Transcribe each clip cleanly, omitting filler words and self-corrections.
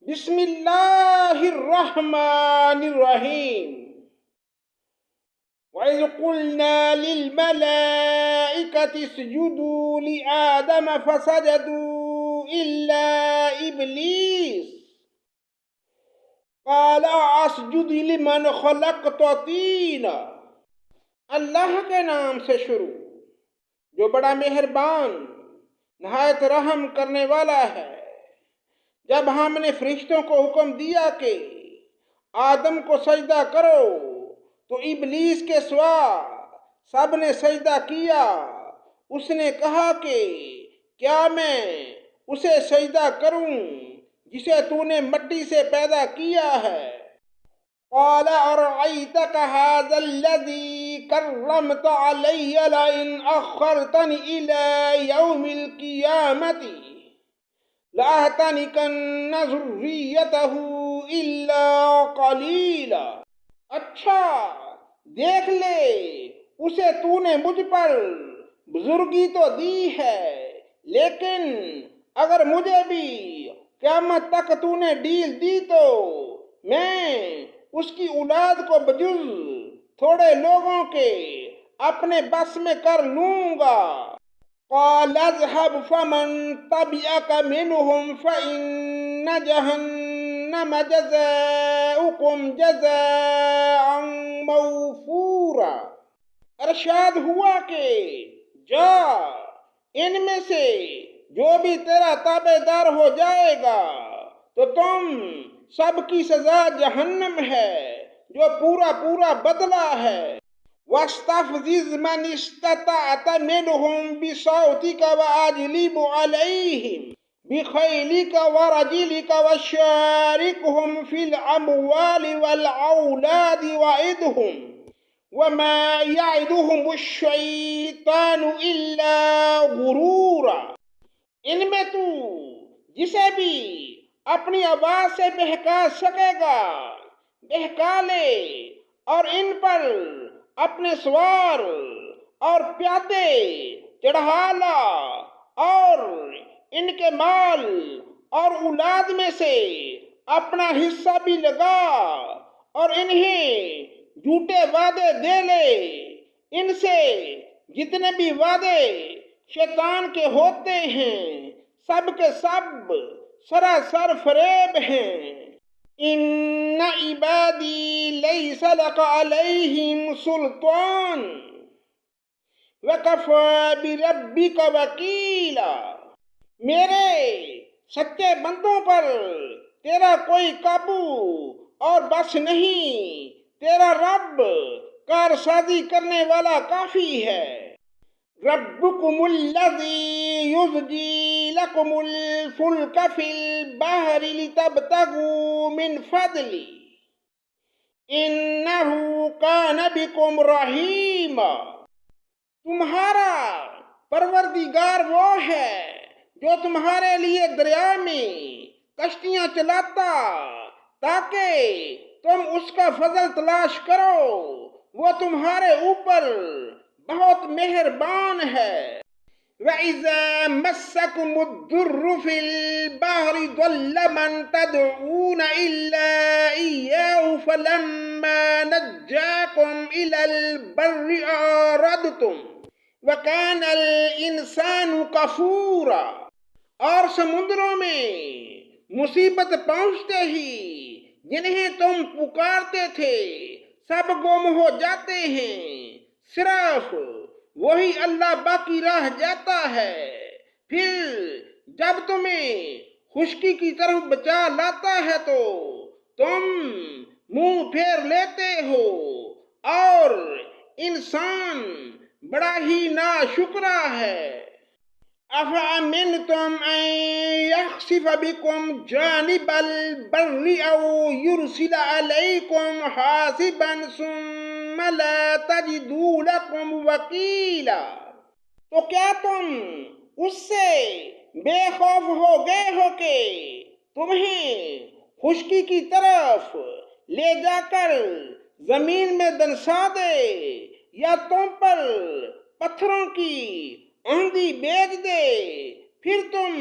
بسم اللہ الرحمن الرحیم وَإِذْ قُلْنَا لِلْمَلَائِكَةِ اسْجُدُوا لِآدَمَ فَسَجَدُوا إِلَّا إِبْلِيسَ قَالَ أَسْجُدُ لِمَنْ خَلَقْتَ طِينًا۔ اللہ کے نام سے شروع جو بڑا مہربان نہایت رحم کرنے والا ہے۔ جب ہم نے فرشتوں کو حکم دیا کہ آدم کو سجدہ کرو تو ابلیس کے سوا سب نے سجدہ کیا۔ اس نے کہا کہ کیا میں اسے سجدہ کروں جسے تو نے مٹی سے پیدا کیا ہے؟ قال أرأيتك هذا الذي كرمت علي لئن أخرتني إلى يوم القيامة لأحتنكن ذريته إلا قليلا۔ اچھا دیکھ لے، اسے تو نے مجھ پر بزرگی تو دی ہے، لیکن اگر مجھے بھی قیامت تک تو نے ڈیل دی تو میں اس کی اولاد کو بجز تھوڑے لوگوں کے اپنے بس میں کر لوں گا۔ قال اذهب فمن تبعك منهم فإن جهنم جزاؤكم جزاء موفورا۔ ارشاد ہوا کہ جا، ان میں سے جو بھی تیرا تابع دار ہو جائے گا تو تم سب کی سزا جہنم ہے جو پورا پورا بدلہ ہے۔ وَاسْتَفْزِزْ مَنِ اسْتَطَعْتَ مِنْهُمْ بِصَوْتِكَ وَأَجْلِبْ عَلَيْهِمْ بِخَيْلِكَ وَرَجِلِكَ وَشَارِكْهُمْ فِي الْأَمْوَالِ وَالْأَوْلَادِ وَعِدْهُمْ وَمَا يَعِدُهُمُ الشَّيْطَانُ إِلَّا غُرُورًا۔ ان میں تو جسے بھی اپنی آواز سے بہکا سکے گا بہکا لے، اور ان پر اپنے سوار اور پیادے چڑھا لا، اور ان کے مال اور اولاد میں سے اپنا حصہ بھی لگا، اور انہیں جھوٹے وعدے دے لے۔ ان سے جتنے بھی وعدے شیطان کے ہوتے ہیں سب کے سب سراسر فریب ہیں۔ ان عبادی لیس لک علیہم سلطان وکفی بربک وکیلا۔ میرے سچے بندوں پر تیرا کوئی قابو اور بس نہیں، تیرا رب کارسازی کرنے والا کافی ہے۔ ربکم الذی یزجی لکم الفلک فی البحر لتبتغوا من فضلہ انہ کان بکم رحیما۔ تمہارا پروردگار وہ ہے جو تمہارے لیے دریا میں کشتیاں چلاتا تاکہ تم اس کا فضل تلاش کرو، وہ تمہارے اوپر بہت مہربان ہے۔ وَإِذَا مَسَّكُمُ الضُّرُّ فِي الْبَحْرِ ضَلَّ مَن تَدْعُونَ إِلَّا إِيَّاهُ فَلَمَّا نَجَّاكُمْ إِلَى الْبَرِّ أَعْرَضْتُمْ وَكَانَ الْإِنسَانُ كَفُورًا۔ اور سمندروں میں مصیبت پہنچتے ہی جنہیں تم پکارتے تھے سب گم ہو جاتے ہیں، صرف وہی اللہ باقی رہ جاتا ہے۔ پھر جب تمہیں خشکی کی طرف بچا لاتا ہے تو تم منہ پھیر لیتے ہو، اور انسان بڑا ہی ناشکرا ہے۔ أَفَأَمِنْتُمْ أَنْ يَخْسِفَ بِكُمْ جَانِبَ الْبَرِّ أَوْ يُرْسِلَ عَلَيْكُمْ حَاصِبًا ثُمَّ لَا تَجِدُوا لَكُمْ وَكِيلًا۔ تو کیا تم اس سے بے خوف ہو گئے ہو کہ تمہیں خشکی کی طرف لے جا کر زمین میں دنسا دے، یا تم پر پتھروں کی آندھی بھیج دے، پھر تم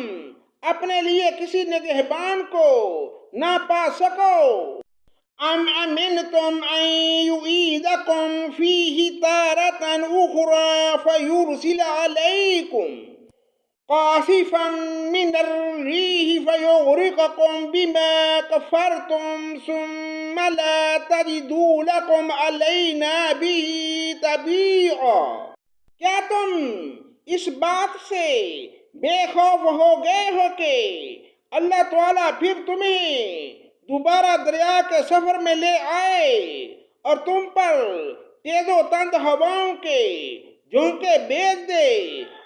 اپنے لیے کسی نگہبان کو نہ پا سکو۔ ام امنتم ان یعیدکم فیہ تارۃ اخری فیرسل علیکم قاصفا من الریح فیغرقکم بما کفرتم ثم لا تجدوا لکم علینا بہ تبیعا۔ کیا تم اس بات سے بے خوف ہو گئے ہو کہ اللہ تعالیٰ پھر تمہیں دوبارہ دریا کے سفر میں لے آئے اور تم پر تیز و تند ہواؤں کے جھونکے بھیج دے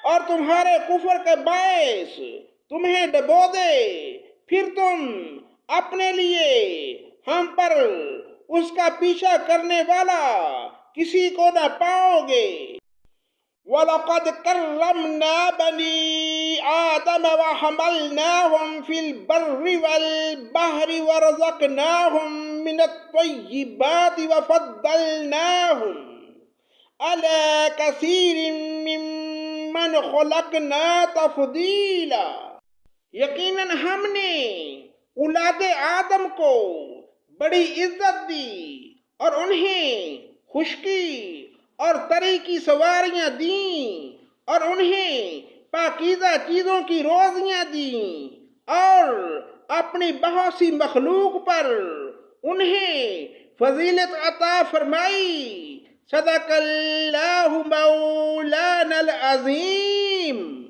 اور تمہارے کفر کے باعث تمہیں ڈبو دے، پھر تم اپنے لیے ہم پر اس کا پیچھا کرنے والا کسی کو نہ پاؤ گے۔ وَلَقَدْ كَرَّمْنَا بَنِي آدَمَ وَحَمَلْنَاهُمْ فِي الْبَرِّ وَالْبَحْرِ وَرَزَقْنَاهُمْ مِنَ الطَّيِّبَاتِ وَفَضَّلْنَاهُمْ عَلَى كَثِيرٍ مِّمَّنْ خَلَقْنَا تَفْضِيلًا۔ یقیناً ہم نے اولاد آدم کو بڑی عزت دی اور انہیں خشکی اور تری کی سواریاں دیں اور انہیں پاکیزہ چیزوں کی روزیاں دیں اور اپنی بہت سی مخلوق پر انہیں فضیلت عطا فرمائی۔ صدق اللہ مولانا العظیم۔